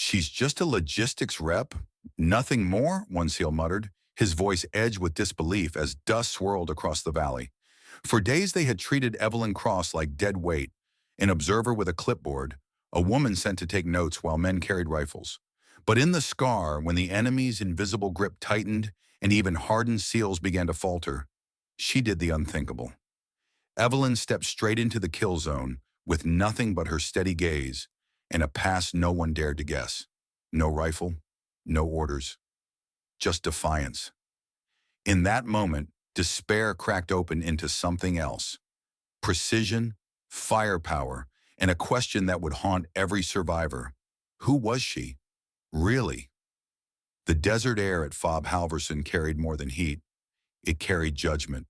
She's just a logistics rep? Nothing more, one SEAL muttered, his voice edged with disbelief as dust swirled across the valley. For days they had treated Evelyn Cross like dead weight, an observer with a clipboard, a woman sent to take notes while men carried rifles. But in the scar, when the enemy's invisible grip tightened and even hardened SEALs began to falter, she did the unthinkable. Evelyn stepped straight into the kill zone with nothing but her steady gaze and a pass no one dared to guess. No rifle, no orders, just defiance. In that moment, despair cracked open into something else. Precision, firepower, and a question that would haunt every survivor. Who was she? Really? The desert air at Fob Halverson carried more than heat. It carried judgment.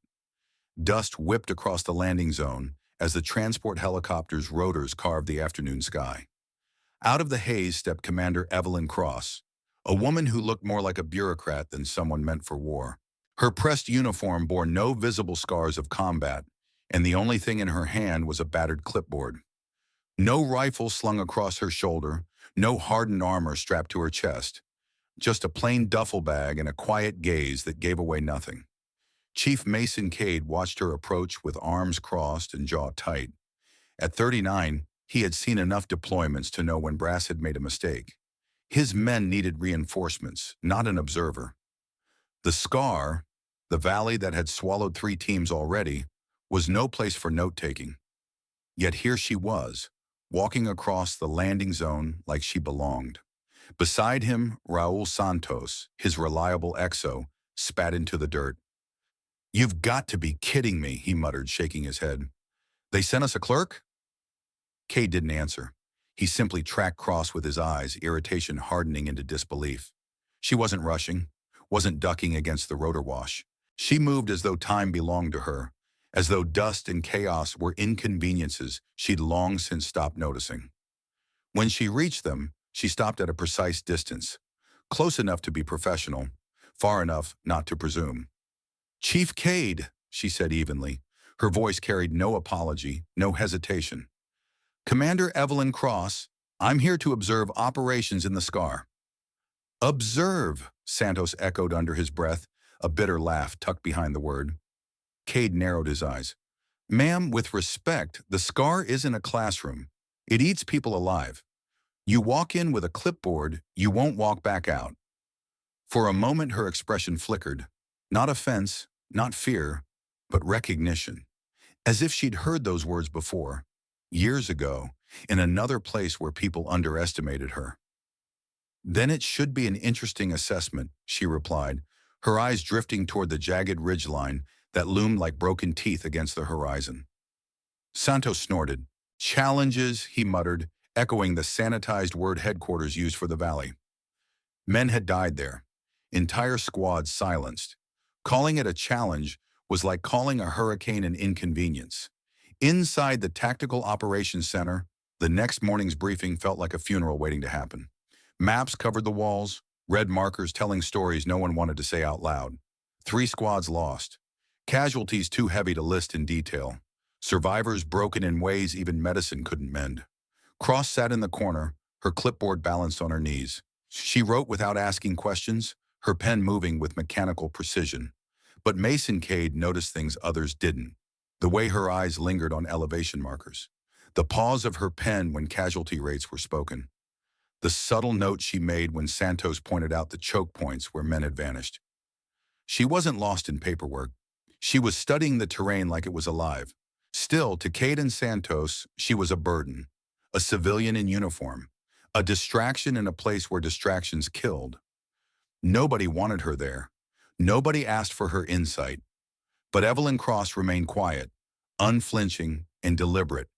Dust whipped across the landing zone as the transport helicopter's rotors carved the afternoon sky. Out of the haze stepped Commander Evelyn Cross, a woman who looked more like a bureaucrat than someone meant for war. Her pressed uniform bore no visible scars of combat, and the only thing in her hand was a battered clipboard. No rifle slung across her shoulder, no hardened armor strapped to her chest, just a plain duffel bag and a quiet gaze that gave away nothing. Chief Mason Cade watched her approach with arms crossed and jaw tight. At 39, he had seen enough deployments to know when Brass had made a mistake. His men needed reinforcements, not an observer. The scar, the valley that had swallowed 3 teams already, was no place for note-taking. Yet here she was, walking across the landing zone like she belonged. Beside him, Raul Santos, his reliable XO, spat into the dirt. "You've got to be kidding me," he muttered, shaking his head. "They sent us a clerk?" Cade didn't answer. He simply tracked Cross with his eyes, irritation hardening into disbelief. She wasn't rushing, wasn't ducking against the rotor wash. She moved as though time belonged to her, as though dust and chaos were inconveniences she'd long since stopped noticing. When she reached them, she stopped at a precise distance, close enough to be professional, far enough not to presume. "Chief Cade," she said evenly. Her voice carried no apology, no hesitation. "Commander Evelyn Cross, I'm here to observe operations in the scar." "Observe," Santos echoed under his breath, a bitter laugh tucked behind the word. Cade narrowed his eyes. "Ma'am, with respect, the scar isn't a classroom. It eats people alive. You walk in with a clipboard, you won't walk back out." For a moment her expression flickered. Not offense, not fear, but recognition. As if she'd heard those words before, years ago, in another place where people underestimated her. "Then it should be an interesting assessment," she replied, her eyes drifting toward the jagged ridgeline that loomed like broken teeth against the horizon. Santos snorted. "Challenges," he muttered, echoing the sanitized word headquarters used for the valley. Men had died there, entire squads silenced. Calling it a challenge was like calling a hurricane an inconvenience. Inside the Tactical Operations Center, the next morning's briefing felt like a funeral waiting to happen. Maps covered the walls, red markers telling stories no one wanted to say out loud. 3 squads lost. Casualties too heavy to list in detail. Survivors broken in ways even medicine couldn't mend. Cross sat in the corner, her clipboard balanced on her knees. She wrote without asking questions, her pen moving with mechanical precision. But Mason Cade noticed things others didn't. The way her eyes lingered on elevation markers. The pause of her pen when casualty rates were spoken. The subtle note she made when Santos pointed out the choke points where men had vanished. She wasn't lost in paperwork. She was studying the terrain like it was alive. Still, to Cade and Santos, she was a burden. A civilian in uniform. A distraction in a place where distractions killed. Nobody wanted her there. Nobody asked for her insight. But Evelyn Cross remained quiet, unflinching and deliberate,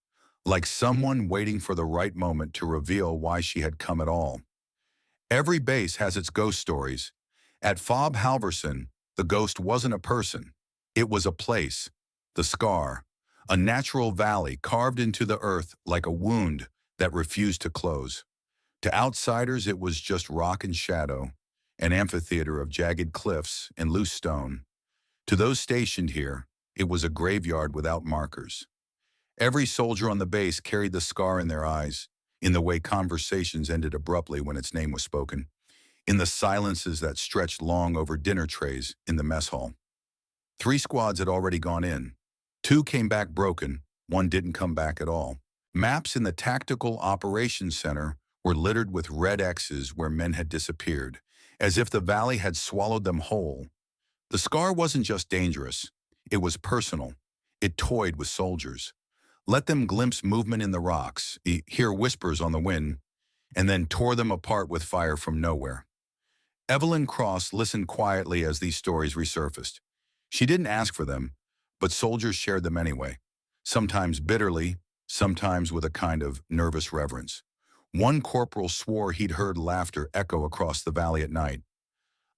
like someone waiting for the right moment to reveal why she had come at all. Every base has its ghost stories. At Fob Halverson, the ghost wasn't a person. It was a place, the scar, a natural valley carved into the earth like a wound that refused to close. To outsiders, it was just rock and shadow, an amphitheater of jagged cliffs and loose stone. To those stationed here, it was a graveyard without markers. Every soldier on the base carried the scar in their eyes, in the way conversations ended abruptly when its name was spoken, in the silences that stretched long over dinner trays in the mess hall. 3 squads had already gone in. 2 came back broken, 1 didn't come back at all. Maps in the Tactical Operations Center were littered with red X's where men had disappeared, as if the valley had swallowed them whole. The scar wasn't just dangerous, it was personal. It toyed with soldiers. Let them glimpse movement in the rocks, hear whispers on the wind, and then tore them apart with fire from nowhere. Evelyn Cross listened quietly as these stories resurfaced. She didn't ask for them, but soldiers shared them anyway, sometimes bitterly, sometimes with a kind of nervous reverence. One corporal swore he'd heard laughter echo across the valley at night.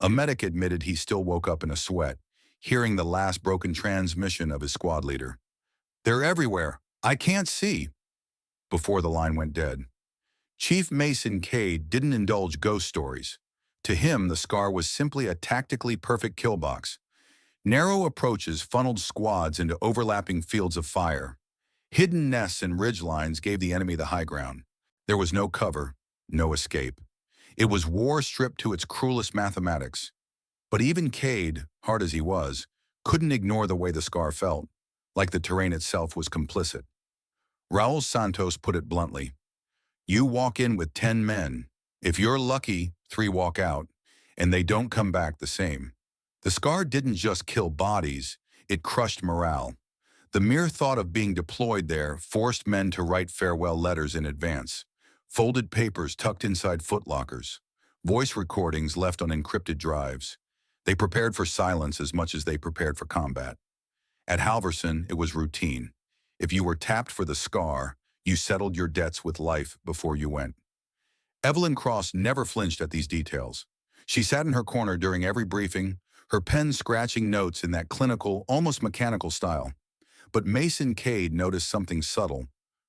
A medic admitted he still woke up in a sweat, hearing the last broken transmission of his squad leader. "They're everywhere. I can't see," before the line went dead. Chief Mason Cade didn't indulge ghost stories. To him, the scar was simply a tactically perfect kill box. Narrow approaches funneled squads into overlapping fields of fire. Hidden nests and ridgelines gave the enemy the high ground. There was no cover, no escape. It was war stripped to its cruelest mathematics. But even Cade, hard as he was, couldn't ignore the way the scar felt, like the terrain itself was complicit. Raul Santos put it bluntly. You walk in with 10 men. If you're lucky, 3 walk out, and they don't come back the same. The scar didn't just kill bodies, it crushed morale. The mere thought of being deployed there forced men to write farewell letters in advance, folded papers tucked inside footlockers, voice recordings left on encrypted drives. They prepared for silence as much as they prepared for combat. At Halverson, it was routine. If you were tapped for the scar, you settled your debts with life before you went. Evelyn Cross never flinched at these details. She sat in her corner during every briefing, her pen scratching notes in that clinical, almost mechanical style. But Mason Cade noticed something subtle.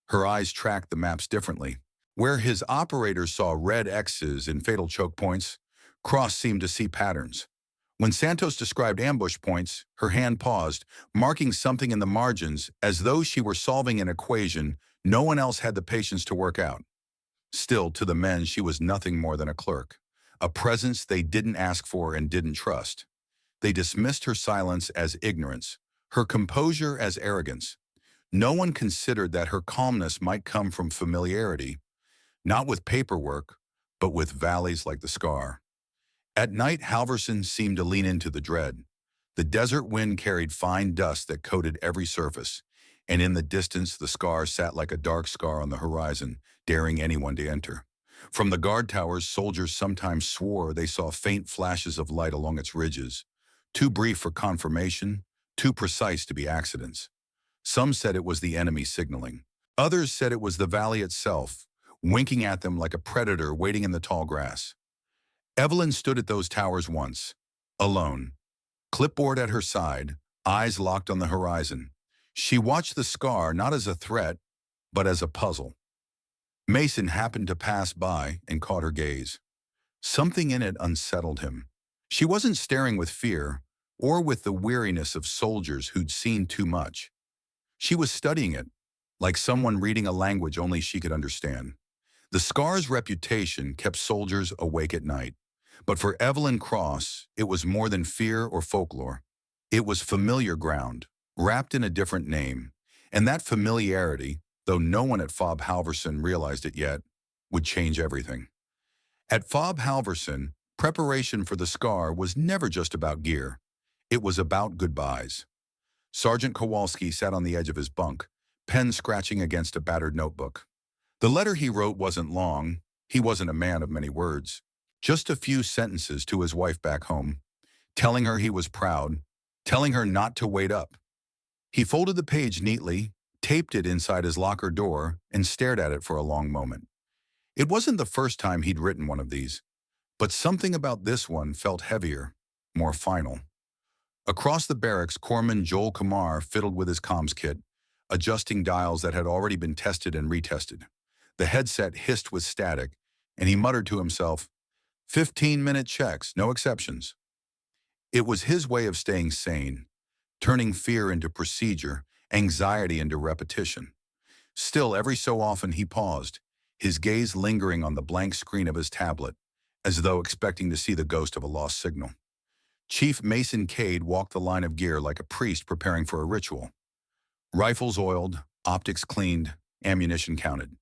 Her eyes tracked the maps differently. Where his operators saw red X's and fatal choke points, Cross seemed to see patterns. When Santos described ambush points, her hand paused, marking something in the margins as though she were solving an equation no one else had the patience to work out. Still, to the men, she was nothing more than a clerk, a presence they didn't ask for and didn't trust. They dismissed her silence as ignorance, her composure as arrogance. No one considered that her calmness might come from familiarity, not with paperwork, but with valleys like the scar. At night, Halverson seemed to lean into the dread. The desert wind carried fine dust that coated every surface, and in the distance the scar sat like a dark scar on the horizon, daring anyone to enter. From the guard towers, soldiers sometimes swore they saw faint flashes of light along its ridges, too brief for confirmation, too precise to be accidents. Some said it was the enemy signaling. Others said it was the valley itself, winking at them like a predator waiting in the tall grass. Evelyn stood at those towers once, alone, clipboard at her side, eyes locked on the horizon. She watched the scar not as a threat, but as a puzzle. Mason happened to pass by and caught her gaze. Something in it unsettled him. She wasn't staring with fear, or with the weariness of soldiers who'd seen too much. She was studying it, like someone reading a language only she could understand. The scar's reputation kept soldiers awake at night. But for Evelyn Cross, it was more than fear or folklore. It was familiar ground, wrapped in a different name. And that familiarity, though no one at Fob Halverson realized it yet, would change everything. At Fob Halverson, preparation for the scar was never just about gear. It was about goodbyes. Sergeant Kowalski sat on the edge of his bunk, pen scratching against a battered notebook. The letter he wrote wasn't long. He wasn't a man of many words. Just a few sentences to his wife back home, telling her he was proud, telling her not to wait up. He folded the page neatly, taped it inside his locker door, and stared at it for a long moment. It wasn't the first time he'd written one of these, but something about this one felt heavier, more final. Across the barracks, Corpsman Joel Kamar fiddled with his comms kit, adjusting dials that had already been tested and retested. The headset hissed with static, and he muttered to himself, 15-minute checks, no exceptions. It was his way of staying sane, turning fear into procedure, anxiety into repetition. Still, every so often he paused. his gaze lingering on the blank screen of his tablet, as though expecting to see the ghost of a lost signal. Chief Mason Cade walked the line of gear like a priest preparing for a ritual. Rifles oiled, optics cleaned, ammunition counted.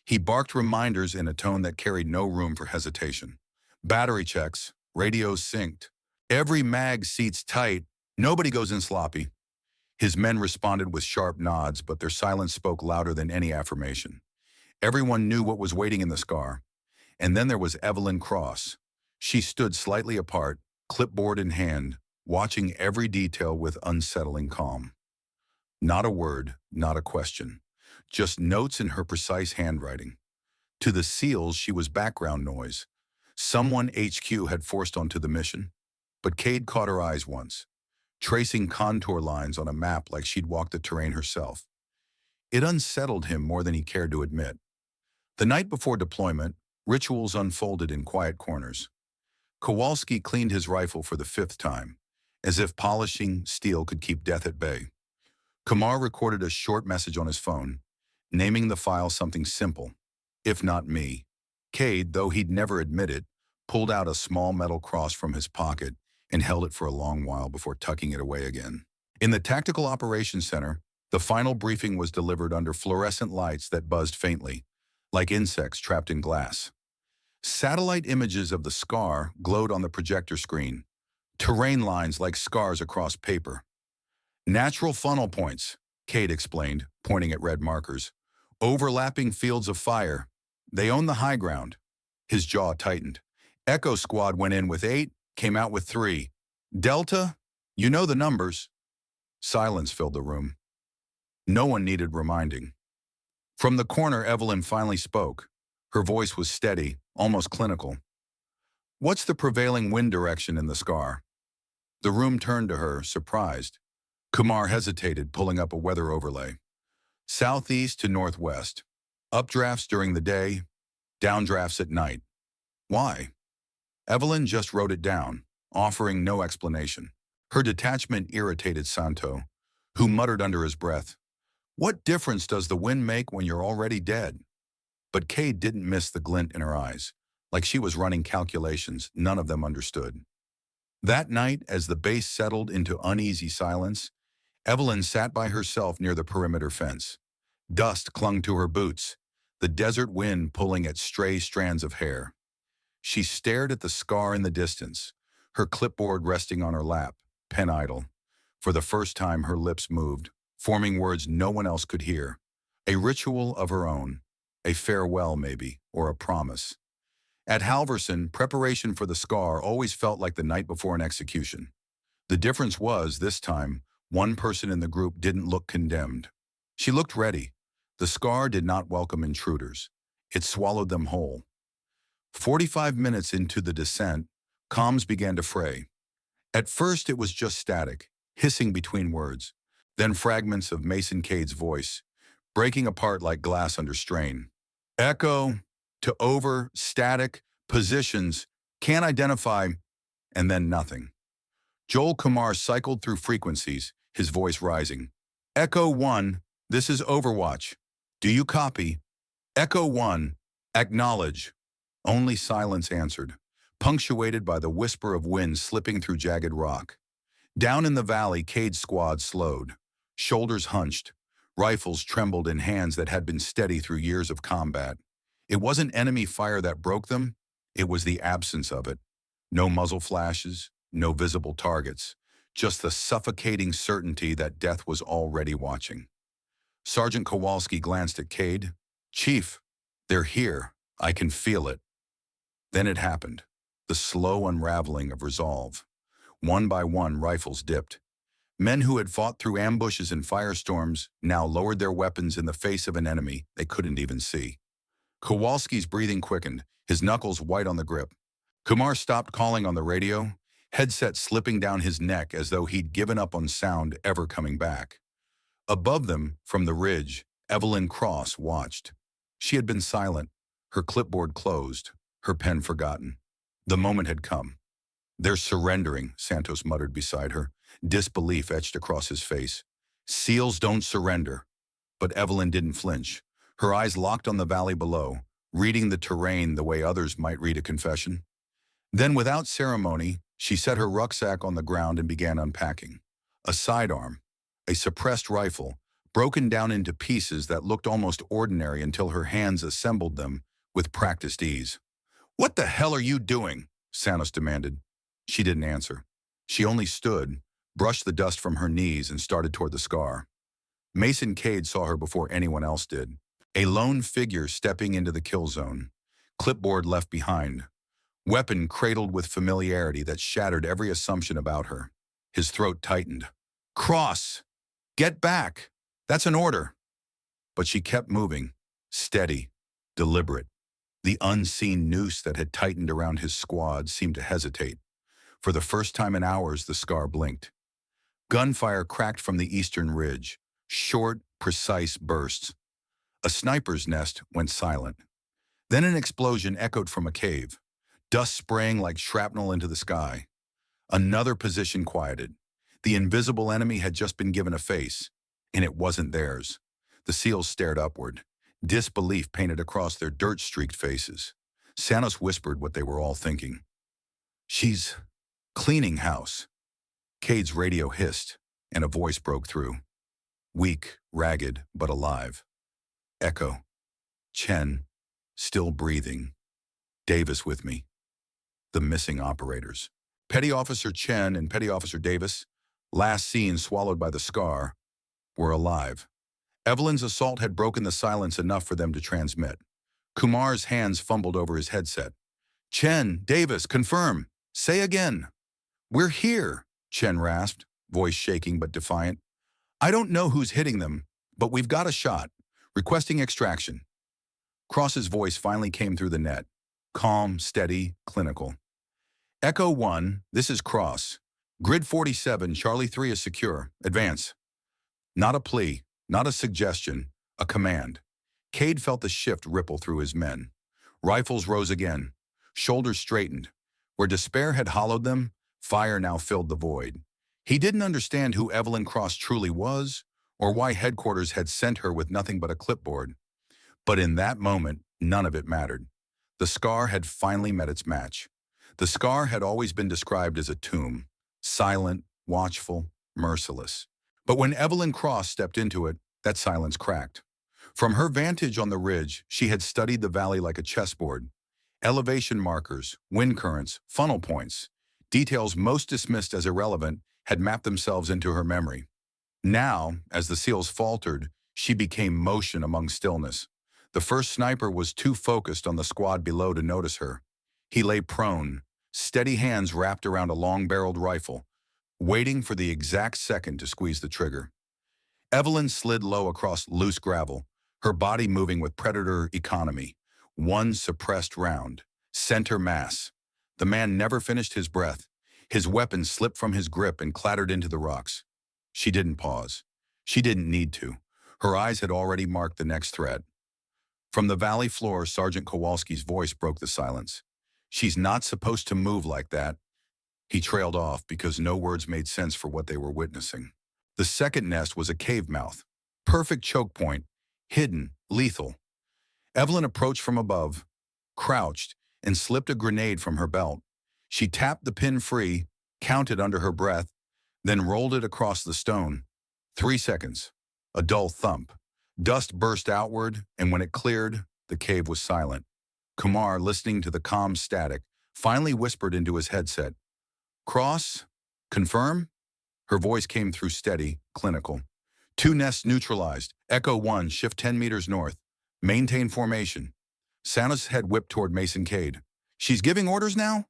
He barked reminders in a tone that carried no room for hesitation. Battery checks, radios synced. Every mag seats tight, nobody goes in sloppy. His men responded with sharp nods, but their silence spoke louder than any affirmation. Everyone knew what was waiting in the scar. And then there was Evelyn Cross. She stood slightly apart, clipboard in hand, watching every detail with unsettling calm. Not a word, not a question. Just notes in her precise handwriting. To the SEALs, she was background noise. Someone HQ had forced onto the mission. But Cade caught her eyes once, tracing contour lines on a map like she'd walked the terrain herself. It unsettled him more than he cared to admit. The night before deployment, rituals unfolded in quiet corners. Kowalski cleaned his rifle for the 5th time, as if polishing steel could keep death at bay. Kumar recorded a short message on his phone, naming the file something simple, if not me. Cade, though he'd never admit it, pulled out a small metal cross from his pocket and held it for a long while before tucking it away again. In the Tactical Operations Center, the final briefing was delivered under fluorescent lights that buzzed faintly, like insects trapped in glass. Satellite images of the scar glowed on the projector screen, terrain lines like scars across paper. Natural funnel points, Cade explained, pointing at red markers. Overlapping fields of fire. They own the high ground. His jaw tightened. Echo Squad went in with 8, came out with 3. Delta, you know the numbers. Silence filled the room. No one needed reminding. From the corner, Evelyn finally spoke. Her voice was steady, almost clinical. What's the prevailing wind direction in the scar? The room turned to her, surprised. Kumar hesitated, pulling up a weather overlay. Southeast to northwest. Updrafts during the day, downdrafts at night. Why? Evelyn just wrote it down, offering no explanation. Her detachment irritated Santo, who muttered under his breath, "What difference does the wind make when you're already dead?" But Cade didn't miss the glint in her eyes, like she was running calculations none of them understood. That night, as the base settled into uneasy silence, Evelyn sat by herself near the perimeter fence. Dust clung to her boots, the desert wind pulling at stray strands of hair. She stared at the scar in the distance, her clipboard resting on her lap, pen idle. For the first time, her lips moved, forming words no one else could hear. A ritual of her own, a farewell maybe, or a promise. At Halverson, preparation for the scar always felt like the night before an execution. The difference was, this time, one person in the group didn't look condemned. She looked ready. The scar did not welcome intruders. It swallowed them whole. 45 minutes into the descent, comms began to fray. At first it was just static, hissing between words, then fragments of Mason Cade's voice, breaking apart like glass under strain. Echo, to over, static, positions, can't identify, and then nothing. Joel Kumar cycled through frequencies, his voice rising. Echo 1, this is Overwatch. Do you copy? Echo 1, acknowledge. Only silence answered, punctuated by the whisper of wind slipping through jagged rock. Down in the valley, Cade's squad slowed, shoulders hunched, rifles trembled in hands that had been steady through years of combat. It wasn't enemy fire that broke them, it was the absence of it. No muzzle flashes, no visible targets, just the suffocating certainty that death was already watching. Sergeant Kowalski glanced at Cade. Chief, they're here. I can feel it. Then it happened, the slow unraveling of resolve. One by one, rifles dipped. Men who had fought through ambushes and firestorms now lowered their weapons in the face of an enemy they couldn't even see. Kowalski's breathing quickened, his knuckles white on the grip. Kumar stopped calling on the radio, headset slipping down his neck as though he'd given up on sound ever coming back. Above them, from the ridge, Evelyn Cross watched. She had been silent, her clipboard closed, her pen forgotten. The moment had come. They're surrendering, Santos muttered beside her, disbelief etched across his face. SEALs don't surrender. But Evelyn didn't flinch. Her eyes locked on the valley below, reading the terrain the way others might read a confession. Then, without ceremony, she set her rucksack on the ground and began unpacking. A sidearm, a suppressed rifle, broken down into pieces that looked almost ordinary until her hands assembled them with practiced ease. "What the hell are you doing?" Sanos demanded. She didn't answer. She only stood, brushed the dust from her knees, and started toward the scar. Mason Cade saw her before anyone else did. A lone figure stepping into the kill zone. Clipboard left behind. Weapon cradled with familiarity that shattered every assumption about her. His throat tightened. "Cross! Get back! That's an order!" But she kept moving, steady, deliberate. The unseen noose that had tightened around his squad seemed to hesitate. For the first time in hours, the scar blinked. Gunfire cracked from the eastern ridge, short, precise bursts. A sniper's nest went silent. Then an explosion echoed from a cave, dust spraying like shrapnel into the sky. Another position quieted. The invisible enemy had just been given a face, and it wasn't theirs. The SEALs stared upward, disbelief painted across their dirt-streaked faces. Sanos whispered what they were all thinking. "She's cleaning house." Cade's radio hissed, and a voice broke through. Weak, ragged, but alive. Echo. Chen, still breathing. Davis with me. The missing operators. Petty Officer Chen and Petty Officer Davis, last seen swallowed by the scar, were alive. Evelyn's assault had broken the silence enough for them to transmit. Kumar's hands fumbled over his headset. "Chen, Davis, confirm. Say again." "We're here," Chen rasped, voice shaking but defiant. "I don't know who's hitting them, but we've got a shot. Requesting extraction." Cross's voice finally came through the net. Calm, steady, clinical. "Echo 1, this is Cross. Grid 47, Charlie 3 is secure. Advance." Not a plea, not a suggestion, a command. Cade felt the shift ripple through his men. Rifles rose again. Shoulders straightened. Where despair had hollowed them, fire now filled the void. He didn't understand who Evelyn Cross truly was, or why headquarters had sent her with nothing but a clipboard. But in that moment, none of it mattered. The scar had finally met its match. The scar had always been described as a tomb, silent, watchful, merciless. But when Evelyn Cross stepped into it, that silence cracked. From her vantage on the ridge, she had studied the valley like a chessboard. Elevation markers, wind currents, funnel points, details most dismissed as irrelevant, had mapped themselves into her memory. Now, as the SEALs faltered, she became motion among stillness. The first sniper was too focused on the squad below to notice her. He lay prone, steady hands wrapped around a long-barreled rifle, waiting for the exact second to squeeze the trigger. Evelyn slid low across loose gravel, her body moving with predator economy. One suppressed round, center mass. The man never finished his breath. His weapon slipped from his grip and clattered into the rocks. She didn't pause. She didn't need to. Her eyes had already marked the next threat. From the valley floor, Sergeant Kowalski's voice broke the silence. "She's not supposed to move like that." He trailed off because no words made sense for what they were witnessing. The second nest was a cave mouth. Perfect choke point. Hidden, lethal. Evelyn approached from above, crouched, and slipped a grenade from her belt. She tapped the pin free, counted under her breath, then rolled it across the stone. 3 seconds. A dull thump. Dust burst outward, and when it cleared, the cave was silent. Kumar, listening to the calm static, finally whispered into his headset. "Cross? Confirm?" Her voice came through steady, clinical. "2 nests neutralized. Echo 1, shift 10 meters north. Maintain formation." Sanos' head whipped toward Mason Cade. "She's giving orders now?"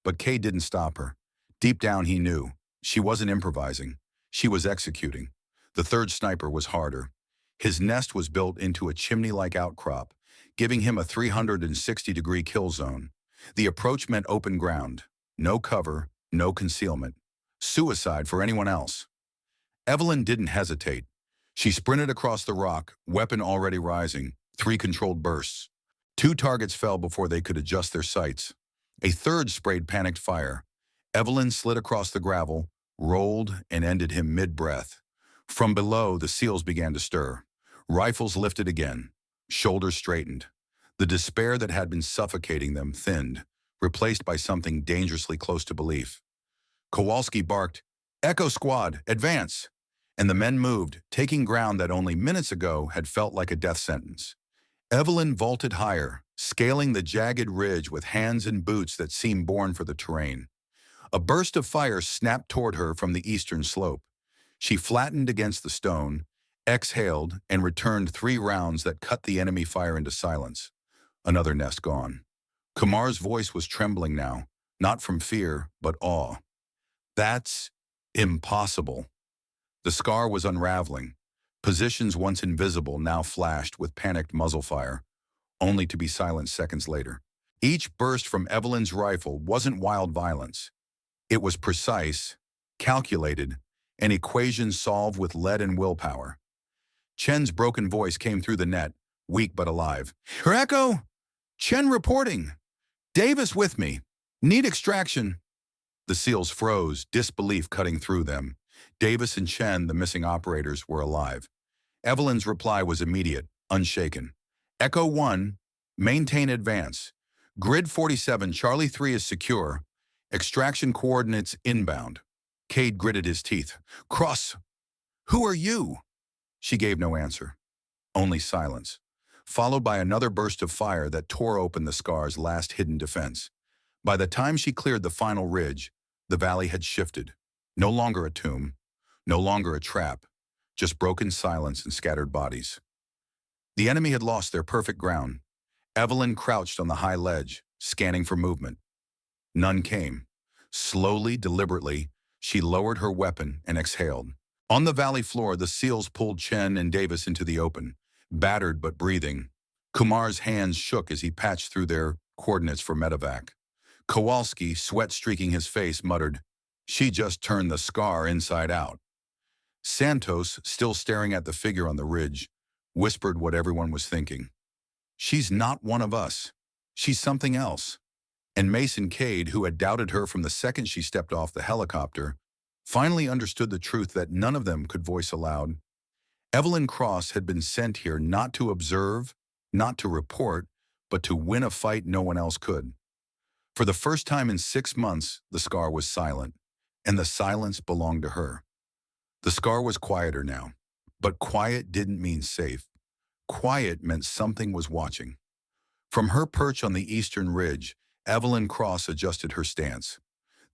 But Cade didn't stop her. Deep down he knew. She wasn't improvising. She was executing. The third sniper was harder. His nest was built into a chimney-like outcrop, giving him a 360-degree kill zone. The approach meant open ground. No cover, no concealment. Suicide for anyone else. Evelyn didn't hesitate. She sprinted across the rock, weapon already rising, 3 controlled bursts. 2 targets fell before they could adjust their sights. A third sprayed panicked fire. Evelyn slid across the gravel, rolled, and ended him mid-breath. From below, the SEALs began to stir. Rifles lifted again. Shoulders straightened. The despair that had been suffocating them thinned, replaced by something dangerously close to belief. Kowalski barked, "Echo Squad, advance!" And the men moved, taking ground that only minutes ago had felt like a death sentence. Evelyn vaulted higher, scaling the jagged ridge with hands and boots that seemed born for the terrain. A burst of fire snapped toward her from the eastern slope. She flattened against the stone, exhaled, and returned 3 rounds that cut the enemy fire into silence. Another nest gone. Kumar's voice was trembling now, not from fear, but awe. "That's impossible." The scar was unraveling. Positions once invisible now flashed with panicked muzzle fire, only to be silenced seconds later. Each burst from Evelyn's rifle wasn't wild violence. It was precise, calculated, an equation solved with lead and willpower. Chen's broken voice came through the net, weak but alive. "Her echo! Chen reporting! Davis with me! Need extraction!" The SEALs froze, disbelief cutting through them. Davis and Chen, the missing operators, were alive. Evelyn's reply was immediate, unshaken. "Echo 1, maintain advance. Grid 47, Charlie 3 is secure. Extraction coordinates inbound." Cade gritted his teeth. "Cross, who are you?" She gave no answer, only silence, followed by another burst of fire that tore open the scar's last hidden defense. By the time she cleared the final ridge, the valley had shifted. No longer a tomb, no longer a trap, just broken silence and scattered bodies. The enemy had lost their perfect ground. Evelyn crouched on the high ledge, scanning for movement. None came. Slowly, deliberately, she lowered her weapon and exhaled. On the valley floor, the SEALs pulled Chen and Davis into the open, battered but breathing. Kumar's hands shook as he patched through their coordinates for medevac. Kowalski, sweat streaking his face, muttered, "She just turned the scar inside out." Santos, still staring at the figure on the ridge, whispered what everyone was thinking. "She's not one of us. She's something else." And Mason Cade, who had doubted her from the second she stepped off the helicopter, finally understood the truth that none of them could voice aloud. Evelyn Cross had been sent here not to observe, not to report, but to win a fight no one else could. For the first time in 6 months, the scar was silent, and the silence belonged to her. The scar was quieter now, but quiet didn't mean safe. Quiet meant something was watching. From her perch on the eastern ridge, Evelyn Cross adjusted her stance.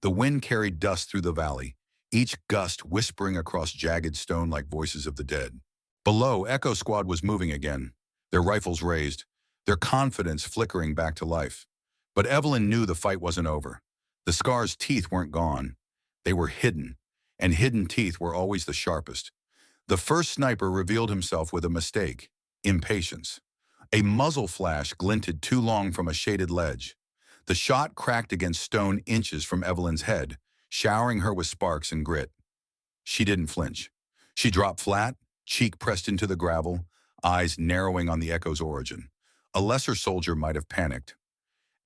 The wind carried dust through the valley, each gust whispering across jagged stone like voices of the dead. Below, Echo Squad was moving again, their rifles raised, their confidence flickering back to life. But Evelyn knew the fight wasn't over. The scar's teeth weren't gone. They were hidden, and hidden teeth were always the sharpest. The first sniper revealed himself with a mistake: impatience. A muzzle flash glinted too long from a shaded ledge. The shot cracked against stone inches from Evelyn's head, showering her with sparks and grit. She didn't flinch. She dropped flat, cheek pressed into the gravel, eyes narrowing on the echo's origin. A lesser soldier might have panicked.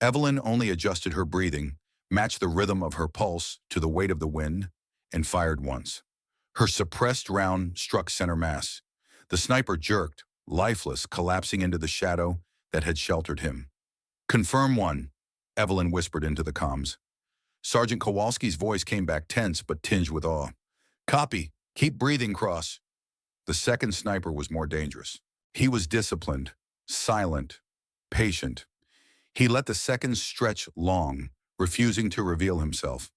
Evelyn only adjusted her breathing, matched the rhythm of her pulse to the weight of the wind, and fired once. Her suppressed round struck center mass. The sniper jerked, lifeless, collapsing into the shadow that had sheltered him. "Confirm 1, Evelyn whispered into the comms. Sergeant Kowalski's voice came back tense but tinged with awe. "Copy. Keep breathing, Cross." The second sniper was more dangerous. He was disciplined, silent, patient. He let the seconds stretch long, refusing to reveal himself.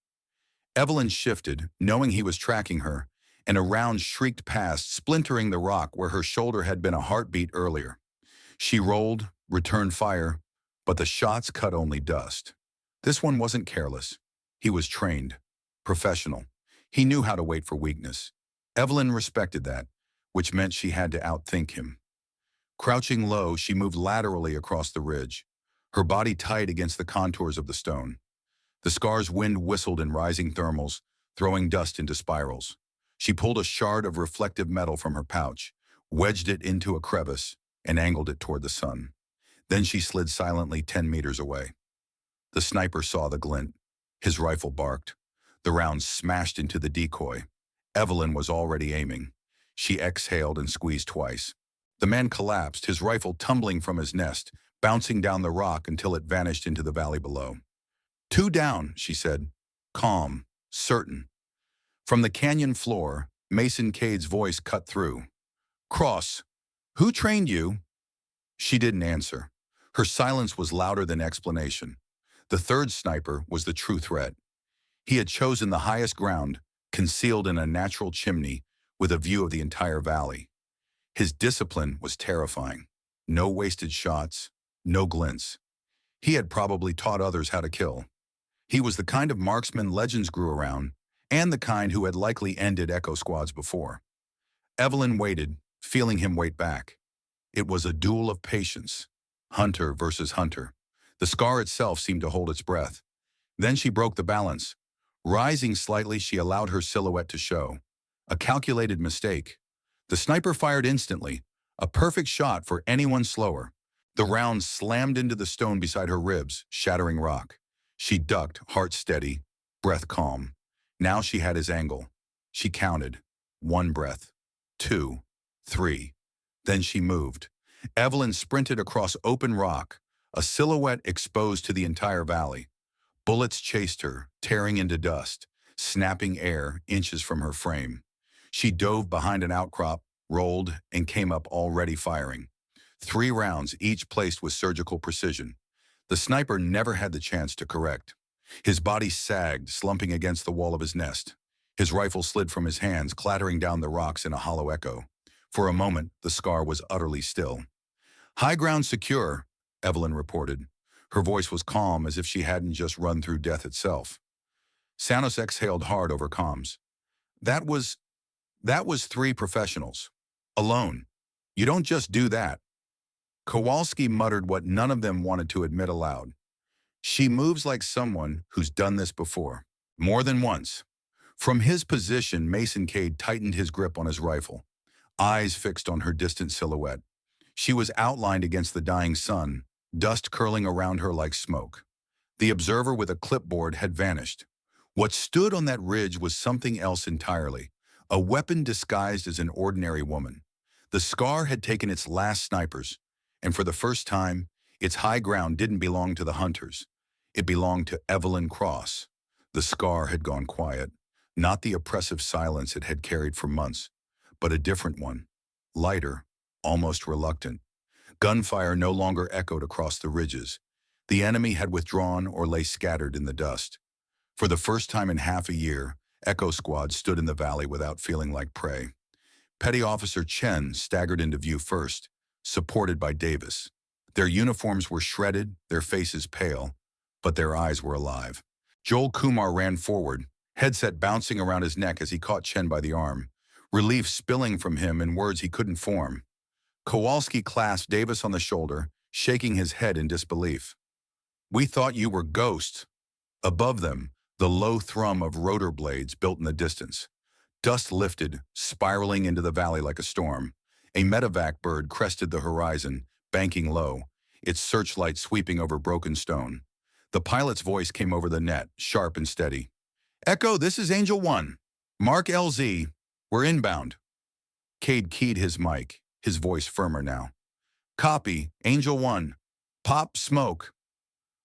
Evelyn shifted, knowing he was tracking her, and a round shrieked past, splintering the rock where her shoulder had been a heartbeat earlier. She rolled, returned fire, but the shots cut only dust. This one wasn't careless. He was trained, professional. He knew how to wait for weakness. Evelyn respected that, which meant she had to outthink him. Crouching low, she moved laterally across the ridge, her body tight against the contours of the stone. The scar's wind whistled in rising thermals, throwing dust into spirals. She pulled a shard of reflective metal from her pouch, wedged it into a crevice, and angled it toward the sun. Then she slid silently 10 meters away. The sniper saw the glint. His rifle barked. The round smashed into the decoy. Evelyn was already aiming. She exhaled and squeezed twice. The man collapsed, his rifle tumbling from his nest, bouncing down the rock until it vanished into the valley below. "Two down," she said, calm, certain. From the canyon floor, Mason Cade's voice cut through. "Cross, who trained you?" She didn't answer. Her silence was louder than explanation. The third sniper was the true threat. He had chosen the highest ground, concealed in a natural chimney, with a view of the entire valley. His discipline was terrifying. No wasted shots, no glints. He had probably taught others how to kill. He was the kind of marksman legends grew around, and the kind who had likely ended Echo squads before. Evelyn waited, feeling him wait back. It was a duel of patience. Hunter versus hunter. The scar itself seemed to hold its breath. Then she broke the balance. Rising slightly, she allowed her silhouette to show. A calculated mistake. The sniper fired instantly, a perfect shot for anyone slower. The round slammed into the stone beside her ribs, shattering rock. She ducked, heart steady, breath calm. Now she had his angle. She counted. 1 breath. 2. 3. Then she moved. Evelyn sprinted across open rock, a silhouette exposed to the entire valley. Bullets chased her, tearing into dust, snapping air inches from her frame. She dove behind an outcrop, rolled, and came up already firing. 3 rounds, each placed with surgical precision. The sniper never had the chance to correct. His body sagged, slumping against the wall of his nest. His rifle slid from his hands, clattering down the rocks in a hollow echo. For a moment, the scar was utterly still. "High ground secure," Evelyn reported. Her voice was calm, as if she hadn't just run through death itself. Sanos exhaled hard over comms. That was 3 professionals. Alone. You don't just do that." Kowalski muttered what none of them wanted to admit aloud. "She moves like someone who's done this before. More than once." From his position, Mason Cade tightened his grip on his rifle, eyes fixed on her distant silhouette. She was outlined against the dying sun, dust curling around her like smoke. The observer with a clipboard had vanished. What stood on that ridge was something else entirely, a weapon disguised as an ordinary woman. The scar had taken its last snipers, and for the first time, its high ground didn't belong to the hunters. It belonged to Evelyn Cross. The scar had gone quiet, not the oppressive silence it had carried for months, but a different one, lighter, almost reluctant. Gunfire no longer echoed across the ridges. The enemy had withdrawn or lay scattered in the dust. For the first time in half a year, Echo squads stood in the valley without feeling like prey. Petty Officer Chen staggered into view first, supported by Davis. Their uniforms were shredded, their faces pale, but their eyes were alive. Joel Kumar ran forward, headset bouncing around his neck as he caught Chen by the arm, relief spilling from him in words he couldn't form. Kowalski clasped Davis on the shoulder, shaking his head in disbelief. "We thought you were ghosts." Above them, the low thrum of rotor blades built in the distance. Dust lifted, spiraling into the valley like a storm. A medevac bird crested the horizon, banking low, its searchlight sweeping over broken stone. The pilot's voice came over the net, sharp and steady. "Echo, this is Angel 1. Mark LZ. We're inbound." Cade keyed his mic, his voice firmer now. "Copy, Angel 1. Pop smoke."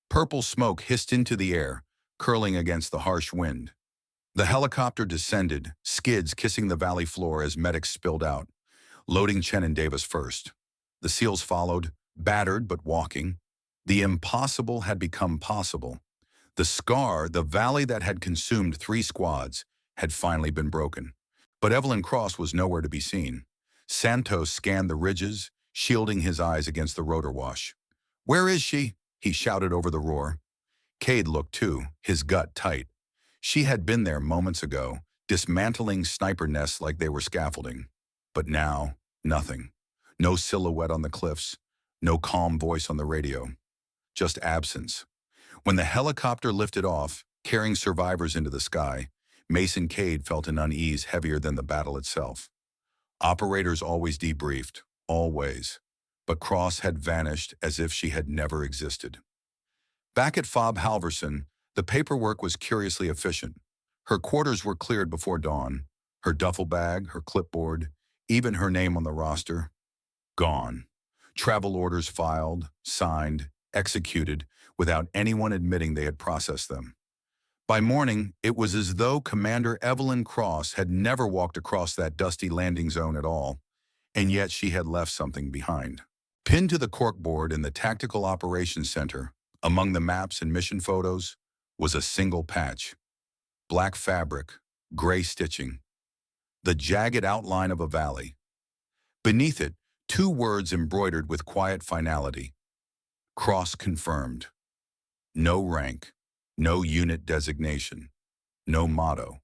Purple smoke hissed into the air, curling against the harsh wind. The helicopter descended, skids kissing the valley floor as medics spilled out, loading Chen and Davis first. The SEALs followed, battered but walking. The impossible had become possible. The scar, the valley that had consumed 3 squads, had finally been broken. But Evelyn Cross was nowhere to be seen. Santos scanned the ridges, shielding his eyes against the rotor wash. "Where is she?" he shouted over the roar. Cade looked too, his gut tight. She had been there moments ago, dismantling sniper nests like they were scaffolding. But now, nothing. No silhouette on the cliffs, no calm voice on the radio. Just absence. When the helicopter lifted off, carrying survivors into the sky, Mason Cade felt an unease heavier than the battle itself. Operators always debriefed, always. But Cross had vanished as if she had never existed. Back at Fob Halverson, the paperwork was curiously efficient. Her quarters were cleared before dawn. Her duffel bag, her clipboard, even her name on the roster, gone. Travel orders filed, signed, executed, without anyone admitting they had processed them. By morning, it was as though Commander Evelyn Cross had never walked across that dusty landing zone at all, and yet she had left something behind. Pinned to the corkboard in the Tactical Operations Center, among the maps and mission photos, was a single patch. Black fabric, gray stitching, the jagged outline of a valley. Beneath it, two words embroidered with quiet finality. Cross confirmed. No rank, no unit designation, no motto.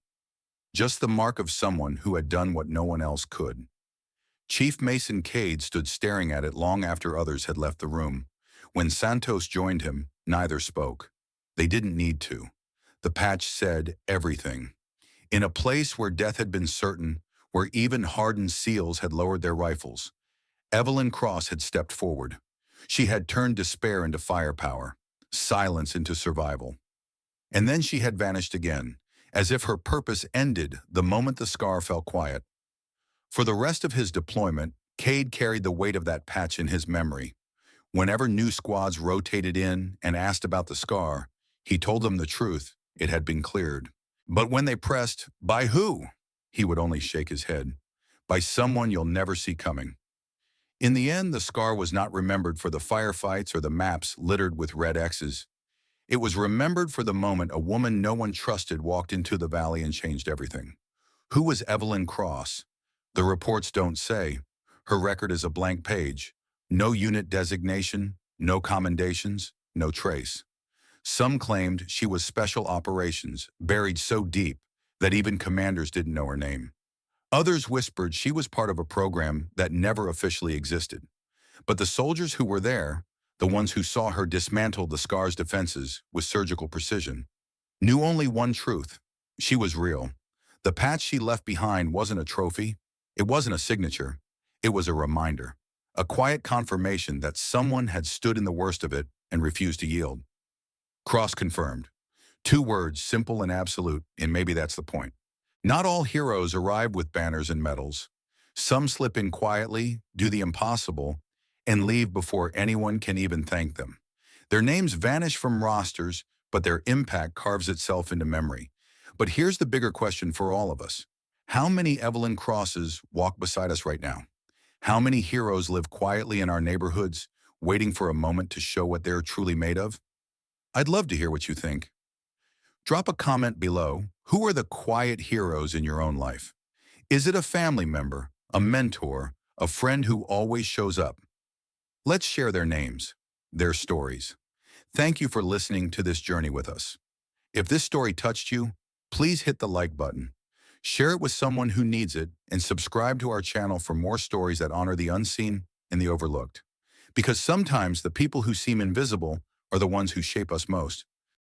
Just the mark of someone who had done what no one else could. Chief Mason Cade stood staring at it long after others had left the room. When Santos joined him, neither spoke. They didn't need to. The patch said everything. In a place where death had been certain, where even hardened SEALs had lowered their rifles, Evelyn Cross had stepped forward. She had turned despair into firepower, silence into survival. And then she had vanished again, as if her purpose ended the moment the scar fell quiet. For the rest of his deployment, Cade carried the weight of that patch in his memory. Whenever new squads rotated in and asked about the scar, he told them the truth: it had been cleared. But when they pressed, "By who?" he would only shake his head. "By someone you'll never see coming." In the end, the scar was not remembered for the firefights or the maps littered with red X's. It was remembered for the moment a woman no one trusted walked into the valley and changed everything. Who was Evelyn Cross? The reports don't say. Her record is a blank page. No unit designation, no commendations, no trace. Some claimed she was special operations, buried so deep that even commanders didn't know her name. Others whispered she was part of a program that never officially existed. But the soldiers who were there, the ones who saw her dismantle the scar's defenses with surgical precision, knew only one truth: she was real. The patch she left behind wasn't a trophy. It wasn't a signature. It was a reminder, a quiet confirmation that someone had stood in the worst of it and refused to yield. Cross confirmed. Two words, simple and absolute, and maybe that's the point. Not all heroes arrive with banners and medals. Some slip in quietly, do the impossible, and leave before anyone can even thank them. Their names vanish from rosters, but their impact carves itself into memory. But here's the bigger question for all of us. How many Evelyn Crosses walk beside us right now? How many heroes live quietly in our neighborhoods, waiting for a moment to show what they're truly made of? I'd love to hear what you think. Drop a comment below. Who are the quiet heroes in your own life? Is it a family member, a mentor, a friend who always shows up? Let's share their names, their stories. Thank you for listening to this journey with us. If this story touched you, please hit the like button. Share it with someone who needs it, and subscribe to our channel for more stories that honor the unseen and the overlooked. Because sometimes the people who seem invisible are the ones who shape us most.